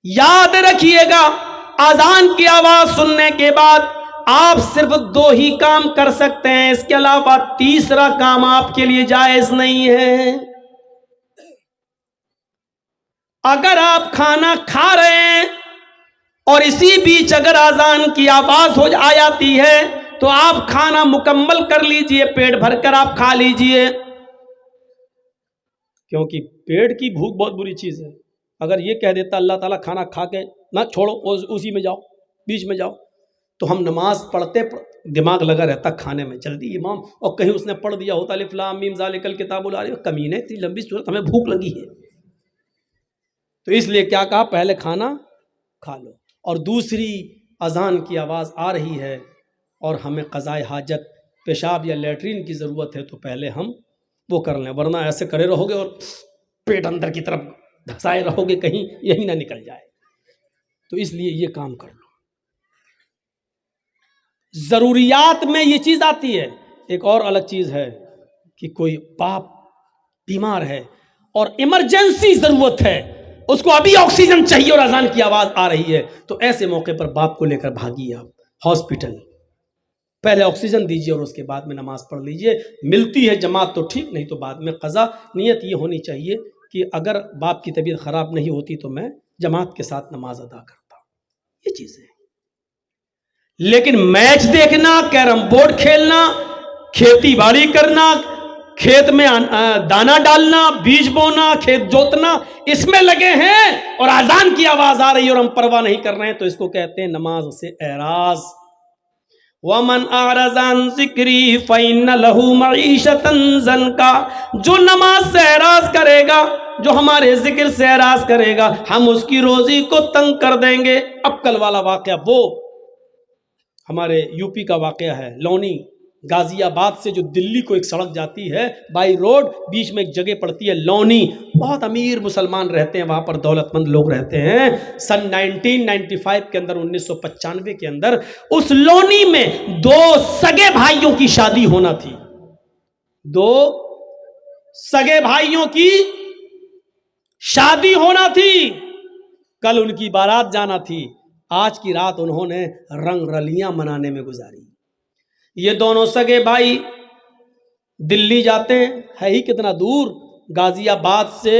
یاد رکھیے گا اذان کی آواز سننے کے بعد آپ صرف 2 ہی کام کر سکتے ہیں، اس کے علاوہ تیسرا کام آپ کے لیے جائز نہیں ہے۔ اگر آپ کھانا کھا رہے ہیں اور اسی بیچ اگر اذان کی آواز ہو جاتی ہے تو آپ کھانا مکمل کر لیجئے، پیٹ بھر کر آپ کھا لیجئے، کیونکہ پیٹ کی بھوک بہت بری چیز ہے۔ اگر یہ کہہ دیتا اللہ تعالیٰ کھانا کھا کے نہ چھوڑو، اسی میں جاؤ، بیچ میں جاؤ، تو ہم نماز پڑھتے دماغ لگا رہتا کھانے میں، جلدی امام، اور کہیں اس نے پڑھ دیا ہوتا الف لام میم ذالک الکتاب لا ریب، کمینے اتنی لمبی سورت ہمیں بھوک لگی ہے، تو اس لیے کیا کہا پہلے کھانا کھا لو، اور دوسری اذان کی آواز آ رہی ہے اور ہمیں قضاء حاجت پیشاب یا لیٹرین کی ضرورت ہے تو پہلے ہم وہ کر لیں، ورنہ ایسے کرے رہو گے اور پیٹ اندر کی طرف دھسائے رہو گے کہیں یہی نہ نکل جائے، تو اس لیے یہ کام کر لو۔ ضروریات میں یہ چیز آتی ہے۔ ایک اور الگ چیز ہے کہ کوئی باپ بیمار ہے اور ایمرجنسی ضرورت ہے، اس کو ابھی آکسیجن چاہیے اور اذان کی آواز آ رہی ہے، تو ایسے موقع پر باپ کو لے کر بھاگیے آپ ہاسپٹل، پہلے آکسیجن دیجیے اور اس کے بعد میں نماز پڑھ لیجیے، ملتی ہے جماعت تو ٹھیک، نہیں تو بعد میں قضا۔ نیت یہ ہونی چاہیے کہ اگر باپ کی طبیعت خراب نہیں ہوتی تو میں جماعت کے ساتھ نماز ادا کرتا ہوں، یہ چیزیں۔ لیکن میچ دیکھنا، کیرم بورڈ کھیلنا، کھیتی باڑی کرنا، کھیت میں دانا ڈالنا، بیج بونا، کھیت جوتنا، اس میں لگے ہیں اور اذان کی آواز آ رہی ہے اور ہم پرواہ نہیں کر رہے ہیں، تو اس کو کہتے ہیں نماز سے اعراض۔ وَمَنْ أَعْرَضَ عَنْ ذِكْرِي فَإِنَّ لَهُ مَعِيشَةً ضَنْكَ، جو نماز سے اعراض کرے گا، جو ہمارے ذکر سے اعراض کرے گا، ہم اس کی روزی کو تنگ کر دیں گے۔ اب کل والا واقعہ وہ ہمارے یو پی کا واقعہ ہے، لونی غازی آباد سے جو دلی کو ایک سڑک جاتی ہے بائی روڈ، بیچ میں ایک جگہ پڑتی ہے لونی، بہت امیر مسلمان رہتے ہیں وہاں پر، دولت مند لوگ رہتے ہیں۔ سن 1995 کے اندر، 1995 کے اندر اس لونی میں 2 سگے بھائیوں کی شادی ہونا تھی، 2 سگے بھائیوں کی شادی ہونا تھی، کل ان کی بارات جانا تھی، آج کی رات انہوں نے رنگ رلیاں منانے میں گزاری۔ یہ دونوں سگے بھائی دلی جاتے ہیں، ہے ہی کتنا دور، غازی آباد سے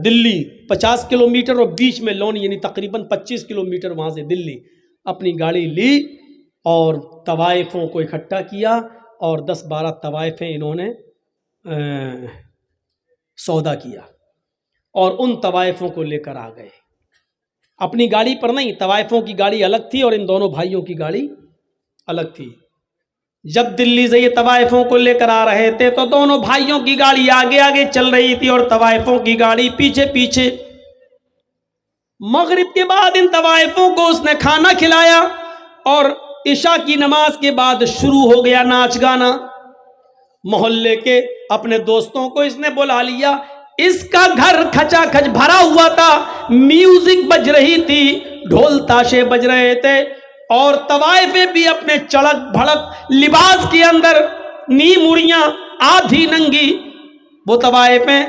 دلی 50 کلومیٹر اور بیچ میں لونی، یعنی تقریباً 25 کلومیٹر وہاں سے دلی۔ اپنی گاڑی لی اور طوائفوں کو اکٹھا کیا اور 10-12 طوائفیں انہوں نے سودا کیا اور ان طوائفوں کو لے کر آ گئے، اپنی گاڑی پر نہیں، طوائفوں کی گاڑی الگ تھی اور ان دونوں بھائیوں کی گاڑی الگ تھی۔ جب دلی سے یہ طوائفوں کو لے کر آ رہے تھے تو دونوں بھائیوں کی گاڑی آگے آگے چل رہی تھی اور طوائفوں کی گاڑی پیچھے پیچھے۔ مغرب کے بعد ان طوائفوں کو اس نے کھانا کھلایا اور عشاء کی نماز کے بعد شروع ہو گیا ناچ گانا۔ محلے کے اپنے دوستوں کو اس نے بلا لیا، اس کا گھر کھچا کھچ بھرا ہوا تھا، میوزک بج رہی تھی، ڈھول تاشے بج رہے تھے اور طوائفیں بھی اپنے چڑک بھڑک لباس کے اندر، نیم اڑیاں، آدھی ننگی، وہ طوائفیں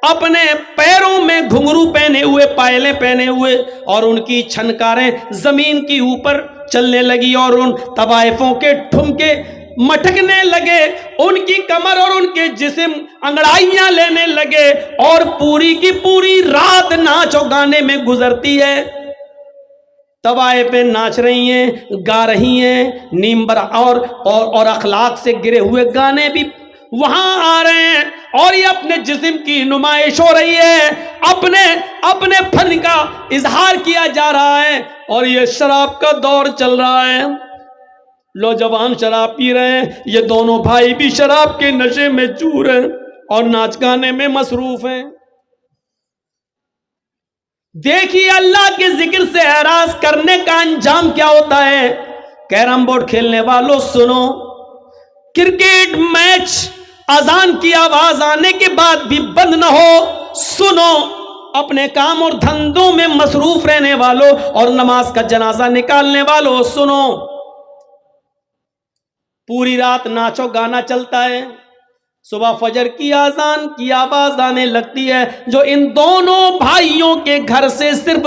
اپنے پیروں میں گھنگرو پہنے ہوئے، پائلیں پہنے ہوئے، اور ان کی چھنکاریں زمین کی اوپر چلنے لگی اور ان طوائفوں کے ٹھمکے مٹکنے لگے، ان کی کمر اور ان کے جسم انگڑائیاں لینے لگے اور پوری کی پوری رات ناچ و گانے میں گزرتی ہے۔ طوائفیں ناچ رہی ہیں، گا رہی ہیں، نیمبر اور اخلاق سے گرے ہوئے گانے بھی وہاں آ رہے ہیں اور یہ اپنے جسم کی نمائش ہو رہی ہے، اپنے فن کا اظہار کیا جا رہا ہے اور یہ شراب کا دور چل رہا ہے، نوجوان شراب پی رہے ہیں، یہ دونوں بھائی بھی شراب کے نشے میں چور ہیں اور ناچ گانے میں مصروف ہیں۔ دیکھیے اللہ کے ذکر سے اعراض کرنے کا انجام کیا ہوتا ہے۔ کیرم بورڈ کھیلنے والوں سنو، کرکٹ میچ اذان کی آواز آنے کے بعد بھی بند نہ ہو، سنو، اپنے کام اور دھندوں میں مصروف رہنے والوں اور نماز کا جنازہ نکالنے والوں سنو، پوری رات ناچو گانا چلتا ہے، صبح فجر کی اذان کی آواز آنے لگتی ہے، جو ان دونوں بھائیوں کے گھر سے صرف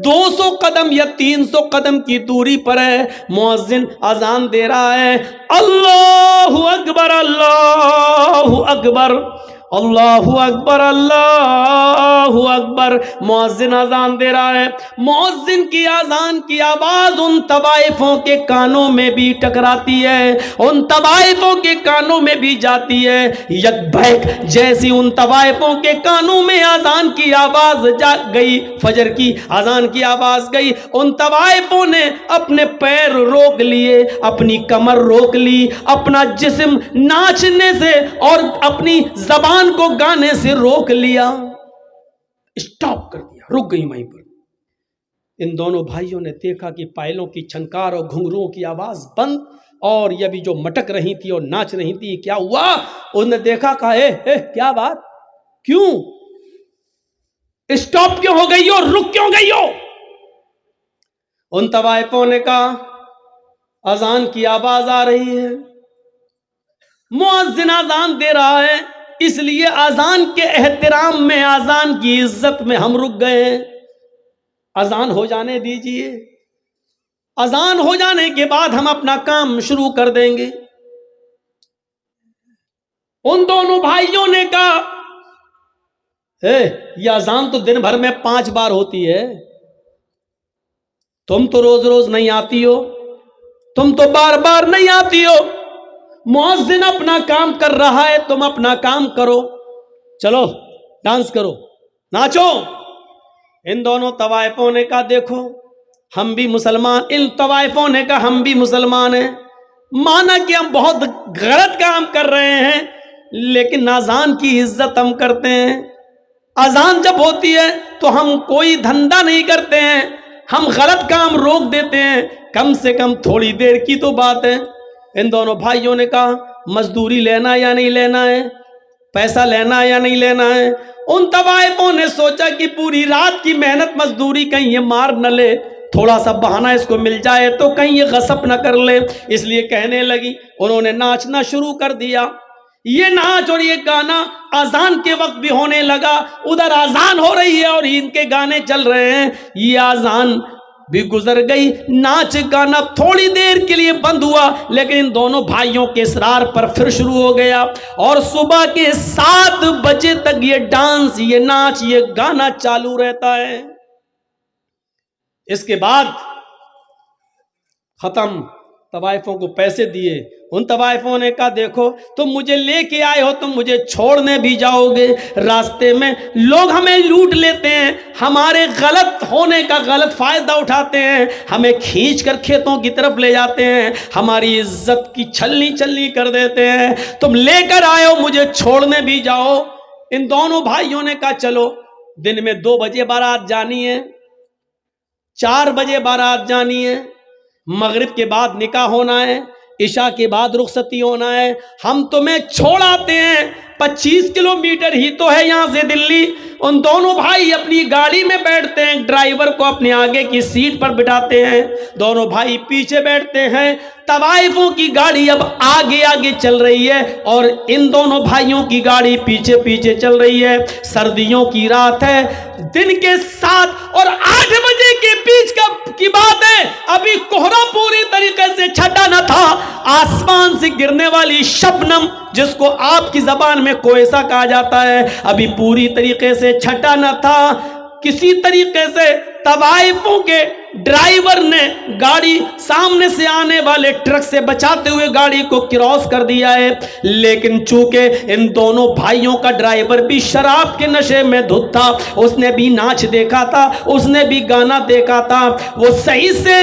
200 قدم یا 300 قدم کی دوری پر ہے۔ مؤذن اذان دے رہا ہے، اللہ اکبر اللہ اکبر اللہ اکبر اللہ اکبر۔ مؤذن اذان دے رہا ہے، مؤذن کی اذان کی آواز ان طوائفوں کے کانوں میں بھی ٹکراتی ہے، ان طوائفوں کے کانوں میں بھی جاتی ہے۔ یک بہک جیسی ان طوائفوں کے کانوں میں اذان کی آواز جا گئی، فجر کی اذان کی آواز گئی، ان طوائفوں نے اپنے پیر روک لیے، اپنی کمر روک لی، اپنا جسم ناچنے سے اور اپنی زبان کو گانے سے روک لیا، اسٹاپ کر دیا، رک گئی وہیں پر۔ ان دونوں بھائیوں نے دیکھا کہ پائلوں کی چھنکار اور گھنگروؤں کی آواز بند، اور یہ بھی جو مٹک رہی تھی اور ناچ رہی تھی، کیا ہوا؟ انہوں نے دیکھا، کہا اے کیا بات، کیوں اسٹاپ کیوں ہو گئی ہو، رک کیوں گئی ہو؟ ان طوائفوں نے کہا اذان کی آواز آ رہی ہے، مؤذن اذان دے رہا ہے، اس لیے اذان کے احترام میں، اذان کی عزت میں ہم رک گئے ہیں، اذان ہو جانے دیجئے، اذان ہو جانے کے بعد ہم اپنا کام شروع کر دیں گے۔ ان دونوں بھائیوں نے کہا یہ اذان تو دن بھر میں 5 بار ہوتی ہے، تم تو روز روز نہیں آتی ہو، تم تو بار بار نہیں آتی ہو، مؤذن اپنا کام کر رہا ہے، تم اپنا کام کرو، چلو ڈانس کرو، ناچو۔ ان دونوں طوائفوں نے کہا دیکھو ہم بھی مسلمان، ان طوائفوں نے کہا ہم بھی مسلمان ہیں، مانا کہ ہم بہت غلط کام کر رہے ہیں، لیکن اذان کی عزت ہم کرتے ہیں، اذان جب ہوتی ہے تو ہم کوئی دھندا نہیں کرتے ہیں، ہم غلط کام روک دیتے ہیں، کم سے کم تھوڑی دیر کی تو بات ہے۔ ان دونوں بھائیوں نے کہا مزدوری لینا یا نہیں لینا ہے، پیسہ لینا یا نہیں لینا ہے۔ ان طوائفوں نے سوچا کہ پوری رات کی محنت مزدوری کہیں یہ مار نہ لے، تھوڑا سا بہانہ اس کو مل جائے تو کہیں یہ غصب نہ کر لے، اس لیے کہنے لگی، انہوں نے ناچنا شروع کر دیا۔ یہ ناچ اور یہ گانا اذان کے وقت بھی ہونے لگا، ادھر اذان ہو رہی ہے اور ان کے گانے چل رہے ہیں، یہ اذان بھی گزر گئی، ناچ گانا تھوڑی دیر کے لیے بند ہوا، لیکن ان دونوں بھائیوں کے اصرار پر پھر شروع ہو گیا، اور صبح کے 7 بجے تک یہ ڈانس، یہ ناچ، یہ گانا چالو رہتا ہے۔ اس کے بعد ختم، طوائفوں کو پیسے دیے، ان طوائفوں نے کہا دیکھو تم مجھے لے کے آئے ہو، تم مجھے چھوڑنے بھی جاؤ گے، راستے میں لوگ ہمیں لوٹ لیتے ہیں، ہمارے غلط ہونے کا غلط فائدہ اٹھاتے ہیں، ہمیں کھینچ کر کھیتوں کی طرف لے جاتے ہیں، ہماری عزت کی چھلنی چھلنی کر دیتے ہیں، تم لے کر آئے ہو، مجھے چھوڑنے بھی جاؤ۔ ان دونوں بھائیوں نے کہا چلو، دن میں 2 بجے بارات جانی ہے، 4 بجے بارات جانی ہے، مغرب کے بعد نکاح ہونا ہے، عشاء کے بعد رخصتی ہونا ہے، ہم تمہیں چھوڑ آتے ہیں، 25 کلومیٹر ہی تو ہے یہاں سے دلی۔ ان دونوں بھائی اپنی گاڑی میں بیٹھتے ہیں، ڈرائیور کو اپنے آگے کی سیٹ پر بٹھاتے ہیں، دونوں بھائی پیچھے بیٹھتے ہیں، طوائفوں کی گاڑی اب آگے آگے چل رہی ہے اور ان دونوں بھائیوں کی گاڑی پیچھے پیچھے چل رہی ہے۔ سردیوں کی رات ہے، دن کے 7 اور 8 بجے کے بیچ کی بات ہے، ابھی کوہرا پوری طریقے سے چھٹا نہ تھا، آسمان سے گرنے والی شبنم جس کو آپ کی زبان میں کوئسا کہا جاتا ہے، ابھی پوری طریقے سے چھٹا نہ تھا۔ کسی طریقے سے طوائفوں کے ڈرائیور نے گاڑی سامنے سے آنے والے ٹرک سے بچاتے ہوئے گاڑی کو کراس کر دیا ہے، لیکن چونکہ ان دونوں بھائیوں کا ڈرائیور بھی شراب کے نشے میں دھت تھا، اس نے بھی ناچ دیکھا تھا، اس نے بھی گانا دیکھا تھا، وہ صحیح سے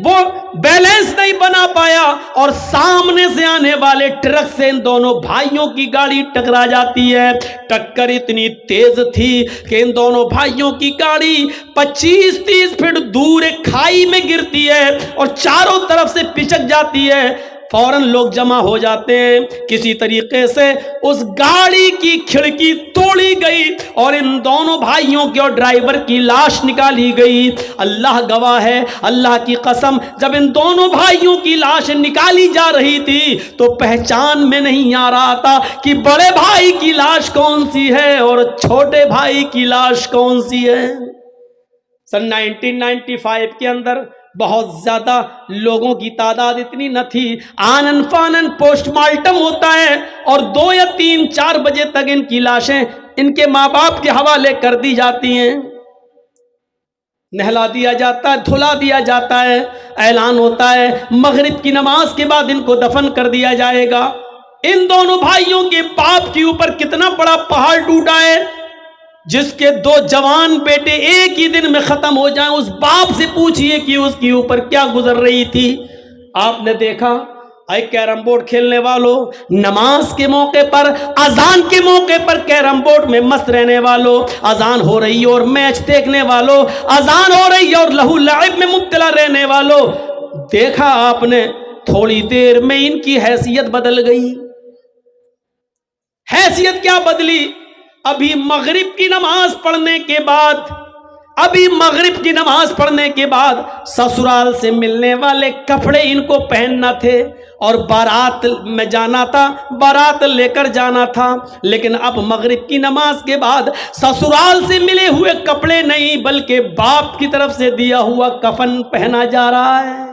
وہ بیلنس نہیں بنا پایا اور سامنے سے آنے والے ٹرک سے ان دونوں بھائیوں کی گاڑی ٹکرا جاتی ہے۔ ٹکر اتنی تیز تھی کہ ان دونوں بھائیوں کی گاڑی 25-30 فٹ دور ایک کھائی میں گرتی ہے اور چاروں طرف سے پچک جاتی ہے۔ فوراً لوگ جمع ہو جاتے ہیں. کسی طریقے سے اس گاڑی کی کھڑکی توڑی گئی اور ان دونوں بھائیوں کی اور ڈرائیور کی لاش نکالی گئی. اللہ گواہ ہے, اللہ کی قسم, جب ان دونوں بھائیوں کی لاش نکالی جا رہی تھی تو پہچان میں نہیں آ رہا تھا کہ بڑے بھائی کی لاش کون سی ہے اور چھوٹے بھائی کی لاش کون سی ہے. سن 1995 کے اندر بہت زیادہ لوگوں کی تعداد اتنی نہ تھی. آنن فانن پوسٹ مارٹم ہوتا ہے اور 2 یا 3 4 بجے تک ان کی لاشیں ان کے ماں باپ کے حوالے کر دی جاتی ہیں, نہلا دیا جاتا ہے, دھلا دیا جاتا ہے, اعلان ہوتا ہے مغرب کی نماز کے بعد ان کو دفن کر دیا جائے گا. ان دونوں بھائیوں کے باپ کے اوپر کتنا بڑا پہاڑ ٹوٹا ہے, جس کے 2 جوان بیٹے ایک ہی دن میں ختم ہو جائیں. اس باپ سے پوچھئے کہ اس کے اوپر کیا گزر رہی تھی. آپ نے دیکھا اے کیرم بورڈ کھیلنے والوں, نماز کے موقع پر, اذان کے موقع پر کیرم بورڈ میں مست رہنے والوں, اذان ہو رہی ہے اور میچ دیکھنے والوں, اذان ہو رہی ہے اور لہو لعب میں مبتلا رہنے والوں, دیکھا آپ نے تھوڑی دیر میں ان کی حیثیت بدل گئی. حیثیت کیا بدلی؟ ابھی مغرب کی نماز پڑھنے کے بعد سسرال سے ملنے والے کپڑے ان کو پہننا تھے اور بارات میں جانا تھا, بارات لے کر جانا تھا. لیکن اب مغرب کی نماز کے بعد سسرال سے ملے ہوئے کپڑے نہیں بلکہ باپ کی طرف سے دیا ہوا کفن پہنا جا رہا ہے.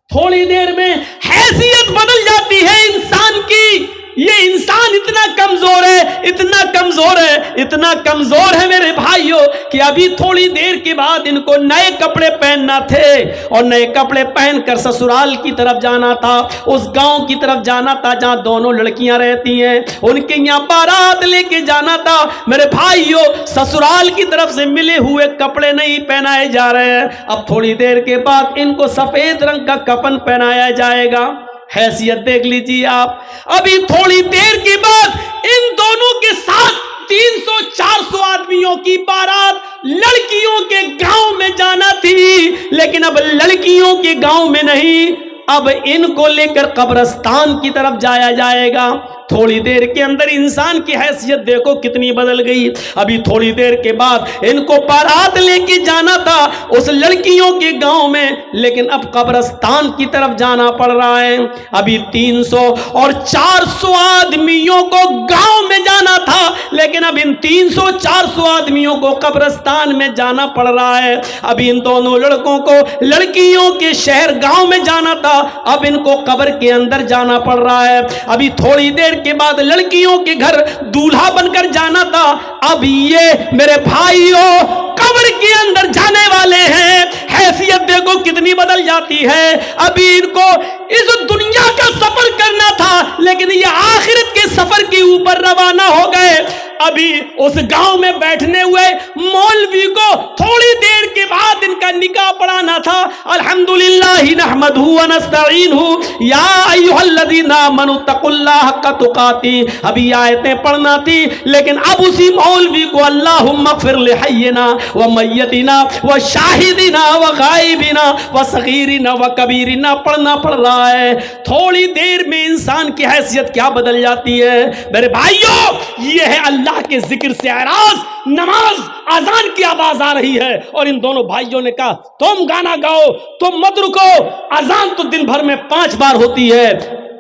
تھوڑی دیر میں حیثیت بدل جاتی ہے انسان کی. یہ انسان اتنا کمزور ہے, اتنا کمزور ہے, اتنا کمزور ہے میرے بھائیوں کہ ابھی تھوڑی دیر کے بعد ان کو نئے کپڑے پہننا تھے اور نئے کپڑے پہن کر سسرال کی طرف جانا تھا, اس گاؤں کی طرف جانا تھا جہاں دونوں لڑکیاں رہتی ہیں, ان کے یہاں بارات لے کے جانا تھا. میرے بھائیوں سسرال کی طرف سے ملے ہوئے کپڑے نہیں پہنائے جا رہے ہیں, اب تھوڑی دیر کے بعد ان کو سفید رنگ کا کفن پہنایا جائے گا. حیثیت دیکھ لیجیے آپ. ابھی تھوڑی دیر کے بعد ان دونوں کے ساتھ 300-400 آدمیوں کی بارات لڑکیوں کے گاؤں میں جانا تھی, لیکن اب لڑکیوں کے گاؤں میں نہیں, اب ان کو لے کر قبرستان کی طرف جایا جائے گا. تھوڑی دیر کے اندر انسان کی حیثیت دیکھو کتنی بدل گئی. ابھی تھوڑی دیر کے بعد ان کو بارات لے کے جانا تھا اس لڑکیوں کے گاؤں میں, لیکن اب قبرستان کی طرف جانا پڑ رہا ہے. ابھی 300 اور 400 آدمیوں کو گاؤں میں جانا تھا, لیکن اب ان 300-400 آدمیوں کو قبرستان میں جانا پڑ رہا ہے. ابھی ان دونوں لڑکوں کو لڑکیوں کے شہر گاؤں میں جانا تھا, اب ان کو قبر کے اندر جانا پڑ رہا ہے. ابھی تھوڑی دیر کے بعد لڑکیوں کے گھر دولہا بن کر جانا تھا, اب یہ میرے بھائیوں قبر کے اندر جانے والے ہیں. حیثیت دیکھو کتنی بدل جاتی ہے. ابھی ان کو اس دنیا کا سفر کرنا تھا, لیکن یہ آخرت کے سفر کے اوپر روانہ ہو گئے. ابھی اس گاؤں میں بیٹھنے ہوئے مولوی کو تھوڑی دیر کے بعد ان کا نکاح پڑھانا تھا. الحمدللہ نحمدہ ونستعینہ یا ایھا الذین آمنوا اتقوا اللہ حق تقاتہ, ابھی آیتیں پڑھنا تھی, لیکن اب اسی مولوی کو اللہم اغفر لحینا ومیتنا وشاہدنا وغائبنا وصغیرنا وکبیرنا پڑھنا پڑ رہا ہے. تھوڑی دیر میں انسان کی حیثیت کیا بدل جاتی ہے میرے بھائیوں. یہ ہے اللہ کے ذکر سے اعراض. نماز اذان کی آواز آ رہی ہے اور ان دونوں بھائیوں نے کہا تم گانا گاؤ, تم مت رکو, اذان تو دن بھر میں 5 بار ہوتی ہے,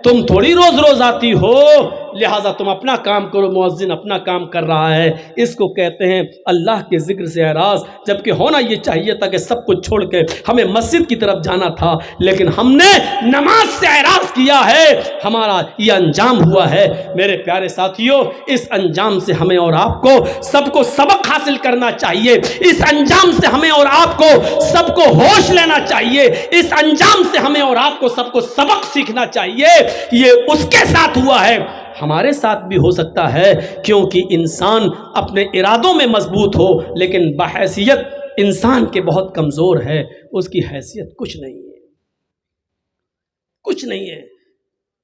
تم تھوڑی روز روز آتی ہو, لہٰذا تم اپنا کام کرو, مؤذن اپنا کام کر رہا ہے. اس کو کہتے ہیں اللہ کے ذکر سے اعراض. جبکہ ہونا یہ چاہیے تھا کہ سب کچھ چھوڑ کے ہمیں مسجد کی طرف جانا تھا, لیکن ہم نے نماز سے اعراض کیا ہے, ہمارا یہ انجام ہوا ہے. میرے پیارے ساتھیوں, اس انجام سے ہمیں اور آپ کو سب کو سبق حاصل کرنا چاہیے. اس انجام سے ہمیں اور آپ کو سب کو ہوش لینا چاہیے. اس انجام سے ہمیں اور آپ کو سب کو سبق سیکھنا چاہیے. یہ اس کے ساتھ ہوا ہے, ہمارے ساتھ بھی ہو سکتا ہے, کیونکہ انسان اپنے ارادوں میں مضبوط ہو لیکن بحیثیت انسان کے بہت کمزور ہے. اس کی حیثیت کچھ نہیں ہے, کچھ نہیں ہے.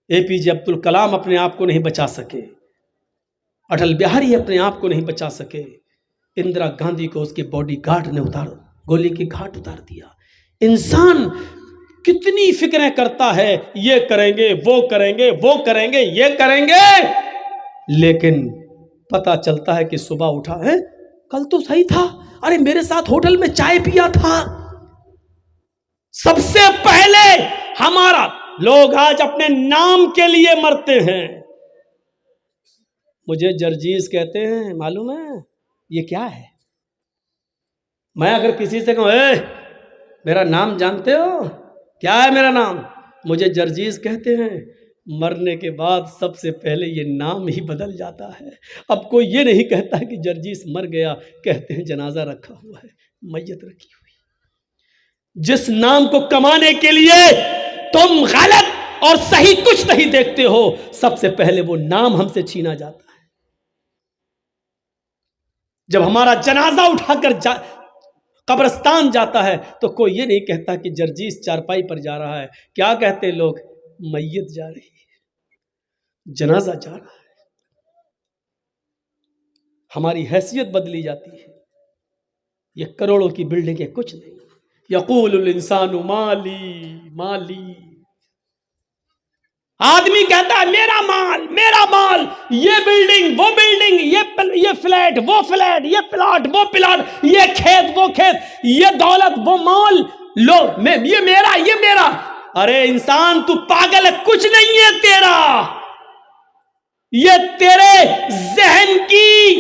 اے پی جے عبد الکلام اپنے آپ کو نہیں بچا سکے, اٹل بہاری اپنے آپ کو نہیں بچا سکے, اندرا گاندھی کو اس کے باڈی گارڈ نے گولی کی گھاٹ اتار دیا. انسان کتنی فکریں کرتا ہے، یہ کریں گے، وہ کریں گے، وہ کریں گے، یہ کریں گے، لیکن پتہ چلتا ہے کہ صبح اٹھا ہے کل تو صحیح تھا، ارے میرے ساتھ ہوٹل میں چائے پیا تھا۔ سب سے پہلے ہمارا لوگ آج اپنے نام کے لیے مرتے ہیں۔ مجھے جرجیز کہتے ہیں، معلوم ہے یہ کیا ہے؟ میں اگر کسی سے کہوں اے میرا نام جانتے ہو کیا ہے میرا نام، مجھے جرجیز کہتے ہیں، مرنے کے بعد سب سے پہلے یہ نام ہی بدل جاتا ہے۔ اب کوئی یہ نہیں کہتا کہ جرجیز مر گیا، کہتے ہیں جنازہ رکھا ہوا ہے، میت رکھی ہوئی۔ جس نام کو کمانے کے لیے تم غلط اور صحیح کچھ نہیں دیکھتے ہو، سب سے پہلے وہ نام ہم سے چھینا جاتا ہے۔ جب ہمارا جنازہ اٹھا کر قبرستان جاتا ہے تو کوئی یہ نہیں کہتا کہ جرجیز چارپائی پر جا رہا ہے، کیا کہتے لوگ؟ میت جا رہی ہے، جنازہ جا رہا ہے۔ ہماری حیثیت بدلی جاتی ہے۔ یہ کروڑوں کی بلڈنگیں کچھ نہیں۔ یقول الانسان مالی مالی، آدمی کہتا ہے میرا مال میرا مال، یہ بلڈنگ وہ بلڈنگ، یہ فلیٹ وہ فلیٹ، یہ پلاٹ وہ پلاٹ، یہ کھیت وہ کھیت، یہ دولت وہ مال، لو یہ میرا یہ میرا۔ ارے انسان تو پاگل ہے، کچھ نہیں ہے تیرا، یہ تیرے ذہن کی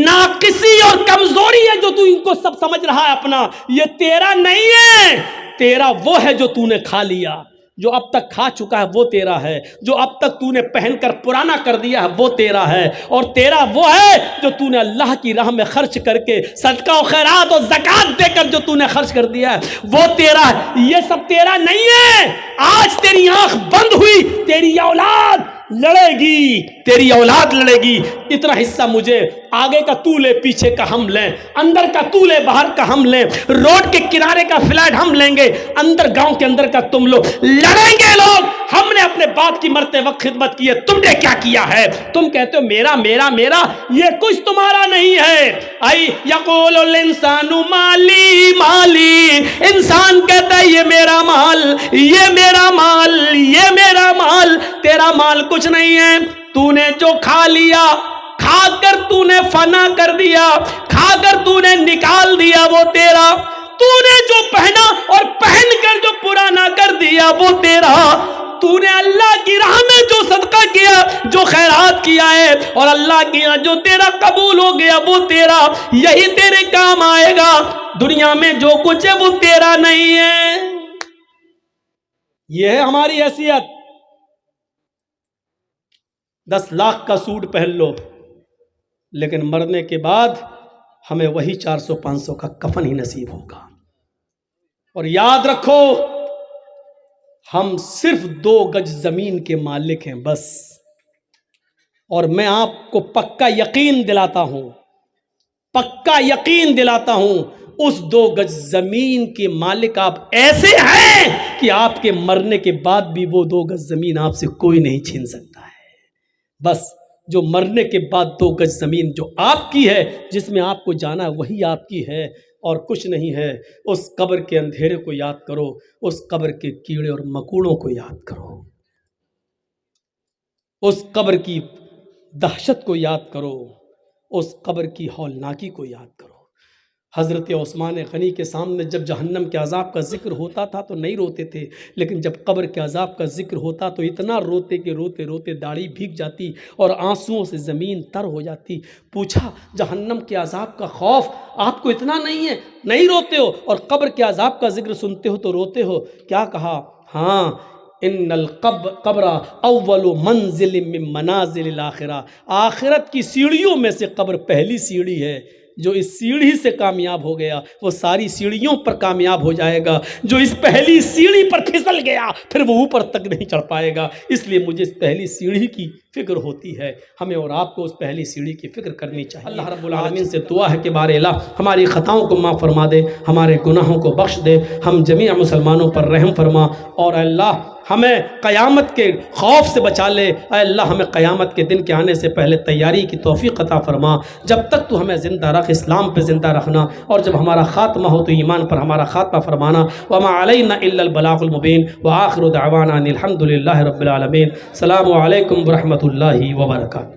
ناقصی اور کمزوری ہے جو تو ان کو سب سمجھ رہا ہے اپنا۔ یہ تیرا نہیں ہے، تیرا وہ ہے جو تو نے کھا لیا، جو اب تک کھا چکا ہے وہ تیرا ہے، جو اب تک تو نے پہن کر پرانا کر دیا ہے وہ تیرا ہے، اور تیرا وہ ہے جو تو نے اللہ کی راہ میں خرچ کر کے صدقہ و خیرات اور زکوٰۃ دے کر جو تو نے خرچ کر دیا ہے وہ تیرا ہے۔ یہ سب تیرا نہیں ہے۔ آج تیری آنکھ بند ہوئی، تیری اولاد لڑے گی، تیری اولاد لڑے گی۔ اتنا حصہ مجھے، آگے کا تو لے پیچھے کا ہم لیں، اندر کا تو لے باہر کا ہم لیں، روڈ کے کنارے کا فلیٹ ہم لیں گے، اندر گاؤں کے اندر کا تم لوگ لڑیں گے لوگ۔ ہم نے اپنے باپ کی مرتے وقت خدمت کی ہے، تم نے کیا کیا ہے؟ تم کہتے ہو میرا میرا میرا، یہ کچھ تمہارا نہیں ہے۔ آئی یقول الانسان مالی مالی، انسان کہتا ہے یہ میرا مال یہ میرا مال یہ میرا مال، تیرا مال کچھ نہیں ہے۔ تو نے جو کھا لیا، کھا کر تو نے فنا کر دیا، کھا کر تو نے نکال دیا وہ تیرا، تو نے جو پہنا اور پہن کر جو پرانا کر دیا وہ تیرا، تو نے اللہ کی راہ میں جو صدقہ کیا، جو خیرات کیا ہے اور اللہ کی راہ جو تیرا قبول ہو گیا وہ تیرا، یہی تیرے کام آئے گا۔ دنیا میں جو کچھ ہے وہ تیرا نہیں ہے۔ یہ ہے ہماری حیثیت۔ 10 لاکھ کا سوٹ پہن لو، لیکن مرنے کے بعد ہمیں وہی 400-500 کا کفن ہی نصیب ہوگا۔ اور یاد رکھو، ہم صرف 2 گج زمین کے مالک ہیں بس۔ اور میں آپ کو پکا یقین دلاتا ہوں اس 2 گج زمین کے مالک آپ ایسے ہیں کہ آپ کے مرنے کے بعد بھی وہ 2 گج زمین آپ سے کوئی نہیں چھین سکتا ہے۔ بس جو مرنے کے بعد 2 گج زمین جو آپ کی ہے، جس میں آپ کو جانا ہے، وہی آپ کی ہے اور کچھ نہیں ہے۔ اس قبر کے اندھیرے کو یاد کرو، اس قبر کے کیڑے اور مکوڑوں کو یاد کرو، اس قبر کی دہشت کو یاد کرو، اس قبر کی ہولناکی کو یاد کرو۔ حضرت عثمان غنی کے سامنے جب جہنم کے عذاب کا ذکر ہوتا تھا تو نہیں روتے تھے، لیکن جب قبر کے عذاب کا ذکر ہوتا تو اتنا روتے کہ روتے روتے داڑھی بھیگ جاتی اور آنسوؤں سے زمین تر ہو جاتی۔ پوچھا جہنم کے عذاب کا خوف آپ کو اتنا نہیں ہے، نہیں روتے ہو، اور قبر کے عذاب کا ذکر سنتے ہو تو روتے ہو؟ کیا کہا؟ ہاں، ان القبر اول منزل من منازل الاخرہ، آخرت کی سیڑھیوں میں سے قبر پہلی سیڑھی ہے۔ جو اس سیڑھی سے کامیاب ہو گیا وہ ساری سیڑھیوں پر کامیاب ہو جائے گا، جو اس پہلی سیڑھی پر پھسل گیا پھر وہ اوپر تک نہیں چڑھ پائے گا۔ اس لیے مجھے اس پہلی سیڑھی کی فکر ہوتی ہے، ہمیں اور آپ کو اس پہلی سیڑھی کی فکر کرنی چاہیے۔ اللہ رب العالمین سے دعا ہے کہ بار الہ ہماری خطاؤں کو معاف فرما دے، ہمارے گناہوں کو بخش دے، ہم جمیع مسلمانوں پر رحم فرما، اور اللہ ہمیں قیامت کے خوف سے بچا لے، اے اللہ ہمیں قیامت کے دن کے آنے سے پہلے تیاری کی توفیق عطا فرما، جب تک تو ہمیں زندہ رکھ، اسلام پہ زندہ رکھنا، اور جب ہمارا خاتمہ ہو تو ایمان پر ہمارا خاتمہ فرمانا۔ وما علینا الا البلاغ المبین، وآخر دعوانا ان الحمد للہ رب العالمین۔ السلام علیکم ورحمۃ اللہ وبرکاتہ۔